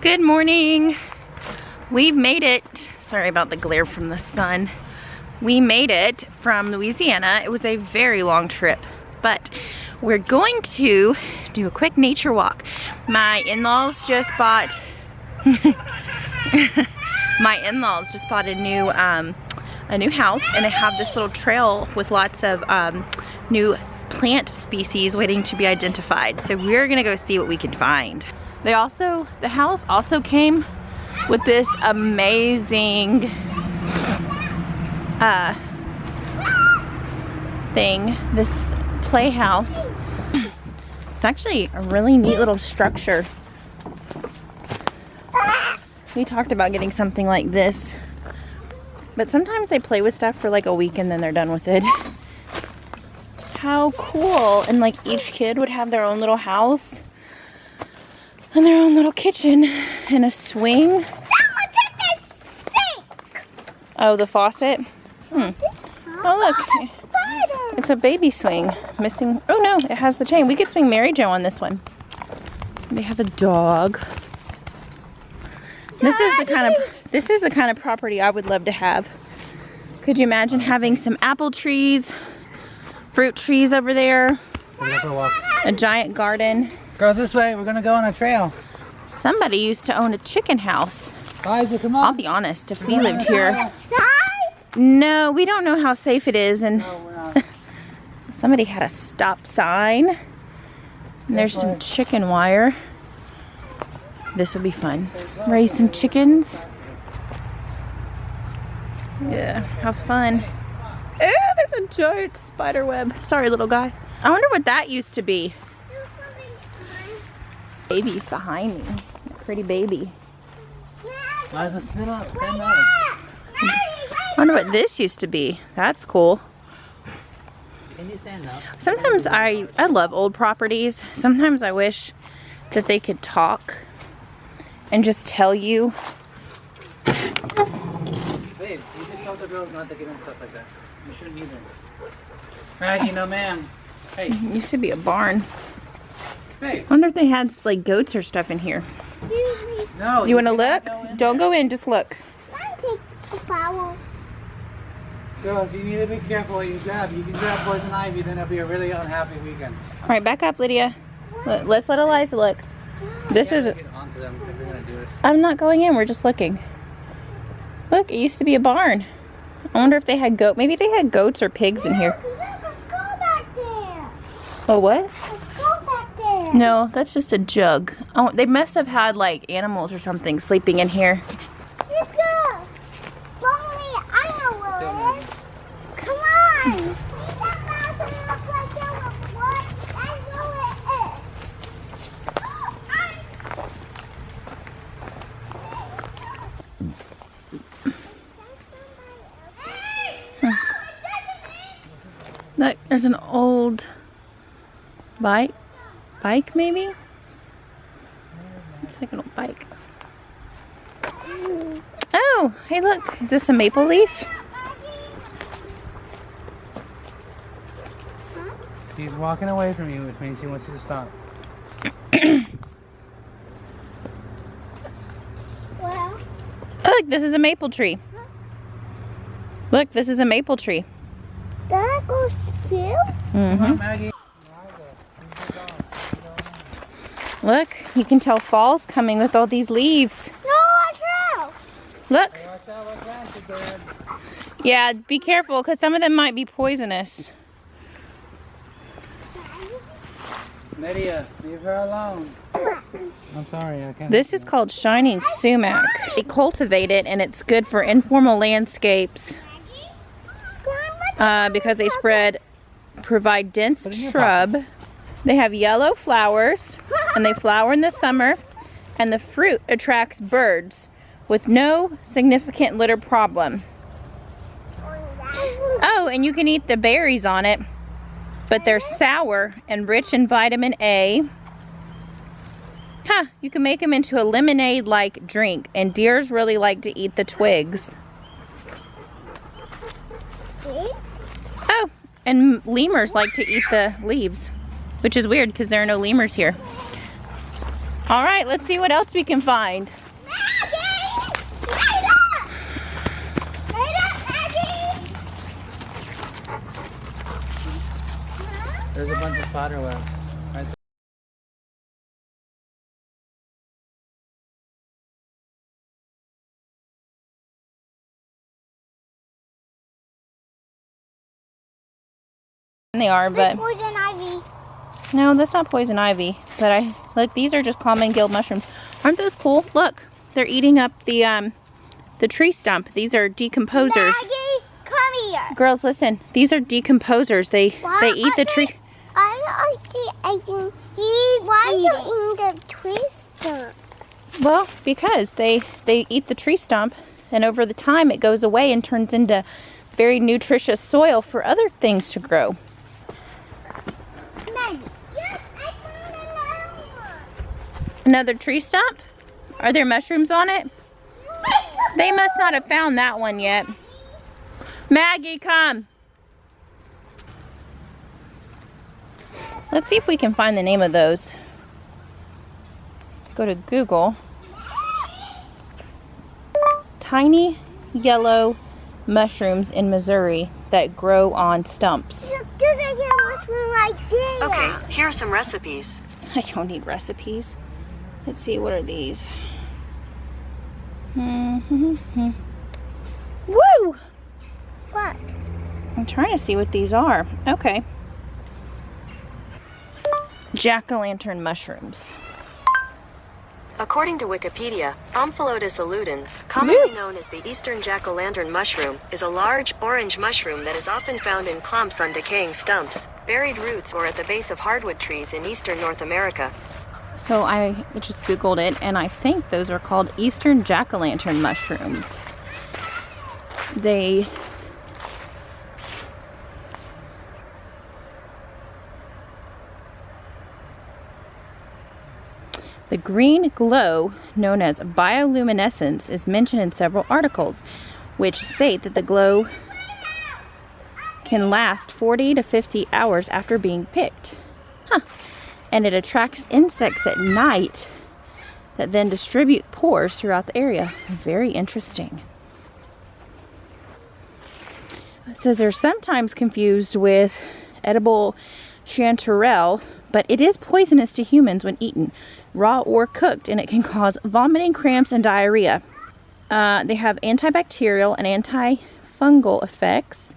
Good morning. We've made it. Sorry about the glare from the sun. We made it from Louisiana. It was a very long trip, but we're going to do a quick nature walk. My in-laws just bought a new house, and they have this little trail with lots of new plant species waiting to be identified. So we're gonna go see what we can find. The house also came with this amazing thing, this playhouse. It's actually a really neat little structure. We talked about getting something like this, but sometimes they play with stuff for like a week and then they're done with it. How cool. And like each kid would have their own little house and their own little kitchen and a swing. Someone took the sink! Oh, the faucet? Oh look, it's a baby swing. Missing, oh no, it has the chain. We could swing Mary Jo on this one. They have a dog. This is the kind of property I would love to have. Could you imagine having some apple trees, fruit trees over there, a giant garden? Girls, this way. We're gonna go on a trail. Somebody used to own a chicken house. Liza, come on. I'll be honest, if we lived here. No, we don't know how safe it is, and No, we're not. somebody had a stop sign. And there's some chicken wire. This would be fun. Raise some chickens. Yeah, have fun. Oh, there's a giant spider web. Sorry, little guy. I wonder what that used to be. Baby's behind me. A pretty baby. Liza, sit up. Stand up. I wonder what this used to be. That's cool. Can you stand up? Sometimes I love old properties. Sometimes I wish that they could talk and just tell you. Babe, you just told the girls not to give them stuff like that. You shouldn't either. Maggie, no ma'am. Hey, It used to be a barn. babe. I wonder if they had like goats or stuff in here. No. You want to cannot look? go in Don't there. go in, just look. Girls, you need to be careful what you grab. You can grab poison ivy, then it'll be a really unhappy weekend. All right, back up, Lydia. Let's let Eliza look. This is. Get onto them if you're gonna do it. I'm not going in. We're just looking. Look, it used to be a barn. I wonder if they had goat. Maybe they had goats or pigs in here. Let's go back there. Oh, what? Let's go back there. No, that's just a jug. Oh, they must have had like animals or something sleeping in here. Let's go. Mommy, I know where it is. Come on. Look, there's an old bike maybe? It's like an old bike. Oh, hey look, is this a maple leaf? He's walking away from you, which means he wants you to stop. Well, Oh, look, this is a maple tree. Look, this is a maple tree. that goes too? Come Mm-hmm. on, Maggie. Look, you can tell fall's coming with all these leaves. No, watch out. Look. Watch out, watch out, you bird. Yeah, be careful because some of them might be poisonous. Lydia, leave her alone. I'm sorry, I can't. This is called shining sumac. They cultivate it and it's good for informal landscapes because they provide dense Put it in your shrub. They have yellow flowers and they flower in the summer, and the fruit attracts birds with no significant litter problem. Oh, and you can eat the berries on it, but they're sour and rich in vitamin A. Huh, you can make them into a lemonade-like drink, and deers really like to eat the twigs. Oh, and lemurs like to eat the leaves, which is weird because there are no lemurs here. All right, let's see what else we can find. Maggie! Wait up! Wait up, Maggie! There's a bunch of spider webs. Right there. They are, but Poison ivy. no, that's not poison ivy. But look, these are just common guild mushrooms. Aren't those cool? Look, they're eating up the tree stump. These are decomposers. Maggie, come here. Girls, listen. These are decomposers. They eat the tree. I like eating. Why are you eating the tree stump? Well, because they eat the tree stump, and over the time it goes away and turns into very nutritious soil for other things to grow. Maggie. Yes, I found another one. Another tree stump? Are there mushrooms on it? They must not have found that one yet. Maggie, come. Let's see if we can find the name of those. Let's go to Google. Tiny yellow mushrooms in Missouri that grow on stumps. Look, there's a yellow mushroom right there. Okay, here are some recipes. I don't need recipes. Let's see, what are these? Woo! What? I'm trying to see what these are. Okay. Jack-o'-lantern mushrooms. According to Wikipedia, Omphalotus illudens, commonly known as the eastern jack-o'-lantern mushroom, is a large, orange mushroom that is often found in clumps on decaying stumps, buried roots, or at the base of hardwood trees in eastern North America. So I just Googled it, and I think those are called eastern jack-o'-lantern mushrooms. The green glow, known as bioluminescence, is mentioned in several articles, which state that the glow can last 40 to 50 hours after being picked. And it attracts insects at night that then distribute pores throughout the area. Very interesting. It says they're sometimes confused with edible chanterelle, but it is poisonous to humans when eaten, raw or cooked, and it can cause vomiting, cramps, and diarrhea. They have antibacterial and antifungal effects.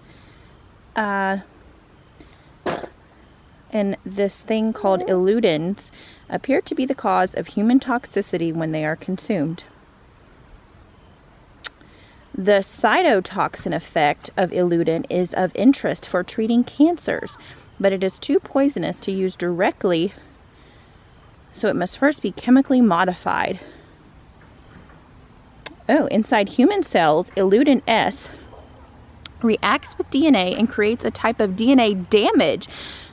And this thing called illudens appear to be the cause of human toxicity when they are consumed. The cytotoxin effect of illudin is of interest for treating cancers, but it is too poisonous to use directly, so it must first be chemically modified. Oh, inside human cells, illudin S reacts with DNA and creates a type of DNA damage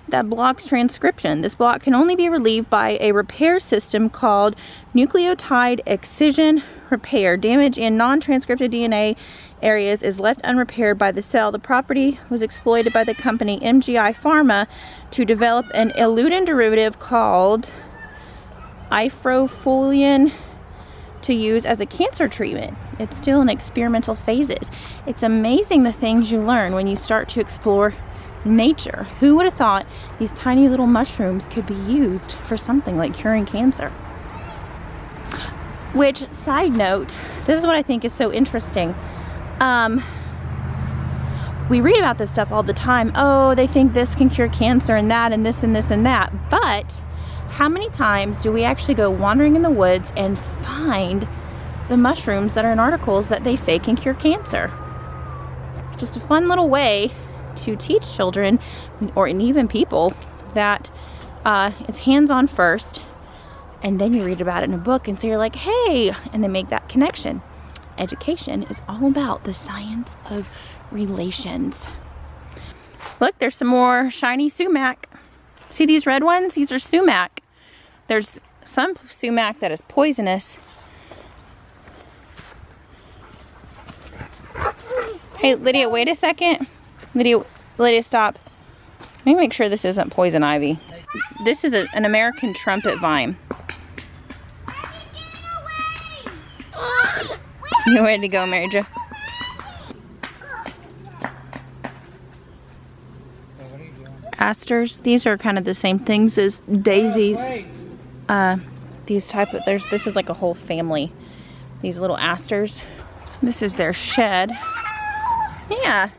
that blocks transcription. This block can only be relieved by a repair system called nucleotide excision repair. Damage in non-transcripted DNA areas is left unrepaired by the cell. The property was exploited by the company MGI Pharma to develop an illudin derivative called ifrofolin to use as a cancer treatment. It's still in experimental phases. It's amazing the things you learn when you start to explore nature. Who would have thought these tiny little mushrooms could be used for something like curing cancer? Which, side note, this is what I think is so interesting. We read about this stuff all the time. Oh, they think this can cure cancer and that and this and this and that. But how many times do we actually go wandering in the woods and find the mushrooms that are in articles that they say can cure cancer? Just a fun little way to teach children, or even people, that it's hands-on first, and then you read about it in a book, and so you're like, hey, and they make that connection. Education is all about the science of relations. Look, there's some more shiny sumac. See these red ones? These are sumac. There's some sumac that is poisonous. Hey, Lydia, wait a second. Lydia, stop. Let me make sure this isn't poison ivy. This is an American trumpet vine. You ready to go, Mary Jo? So what are you doing? Asters. These are kind of the same things as daisies. Wait. These type of this is like a whole family. These little asters. This is their shed. Yeah.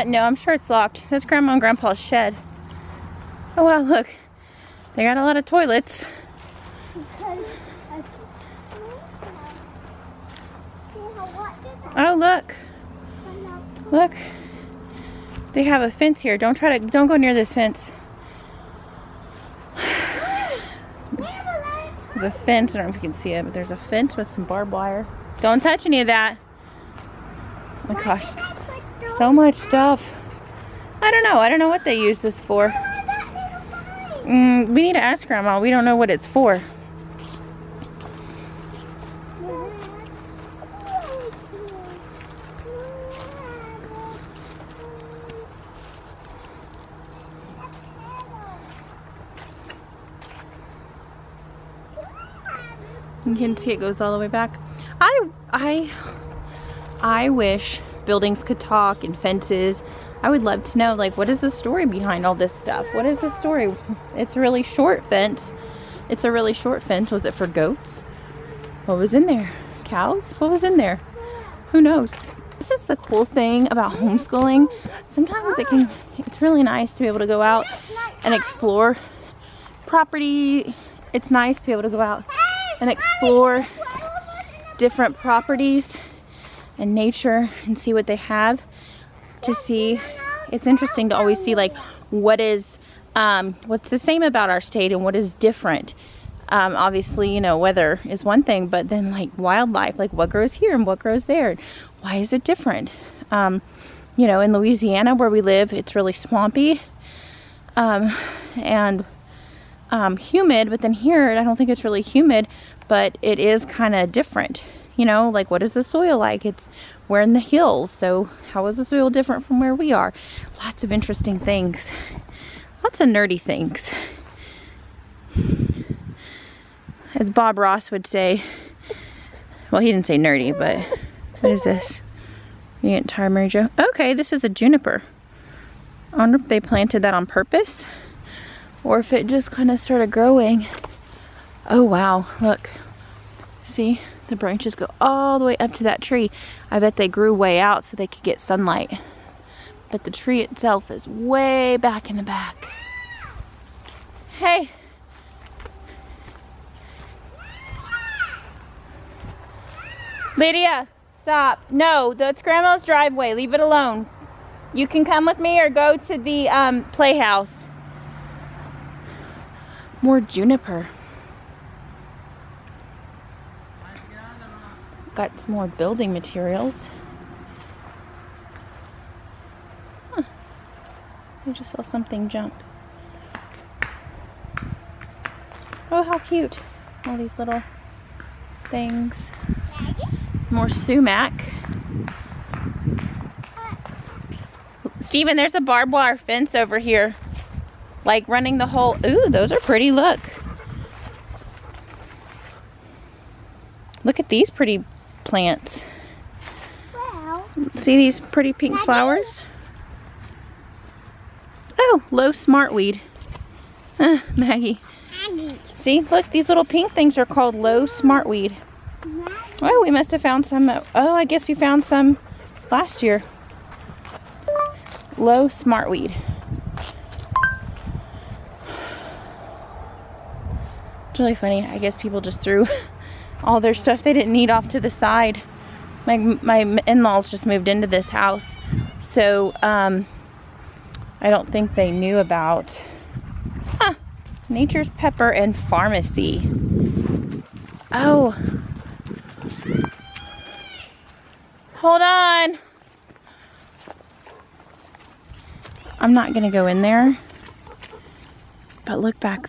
No, I'm sure it's locked. That's Grandma and Grandpa's shed. Oh wow, look. They got a lot of toilets. Oh look. Look. They have a fence here. Don't go near this fence. The fence, I don't know if you can see it, but there's a fence with some barbed wire. Don't touch any of that. Oh my gosh. So much stuff. I don't know what they use this for. We need to ask Grandma. We don't know what it's for. You can see it goes all the way back. I wish buildings could talk and fences. I would love to know, like, what is the story behind all this stuff? What is the story? It's a really short fence. It's a really short fence. Was it for goats? What was in there? Cows? What was in there? Who knows? This is the cool thing about homeschooling. Sometimes it's really nice to be able to go out and explore property. It's nice to be able to go out and explore different properties and nature and see what they have to see. It's interesting to always see like what's the same about our state and what is different. Obviously, you know, weather is one thing, but then like wildlife, like what grows here and what grows there. Why is it different? You know, in Louisiana where we live, it's really swampy and humid, but then here I don't think it's really humid, but it is kind of different. You know, like what is the soil like? We're in the hills, so how is the soil different from where we are? Lots of interesting things. Lots of nerdy things. As Bob Ross would say, well, he didn't say nerdy, but what is this? You getting tired, Mary Jo? Okay, this is a juniper. I wonder if they planted that on purpose or if it just kind of started growing. Oh wow, look. See, the branches go all the way up to that tree. I bet they grew way out so they could get sunlight. But the tree itself is way back in the back. Hey. Lydia, stop. No, that's Grandma's driveway. Leave it alone. You can come with me or go to the playhouse. More juniper. Got some more building materials. Huh. I just saw something jump. Oh, how cute. All these little things. More sumac. Steven, there's a barbed wire fence over here. Like running the whole... Ooh, those are pretty, look. Look at these pretty plants. Well, See these pretty pink flowers? Oh, low smartweed. Maggie. See, look, these little pink things are called low smartweed. Oh, we must have found some. Oh, I guess we found some last year. Low smartweed. It's really funny. I guess people just threw all their stuff they didn't need off to the side. My in-laws just moved into this house, so I don't think they knew about Nature's Pepper and Pharmacy. Oh, hold on. I'm not gonna go in there, but look back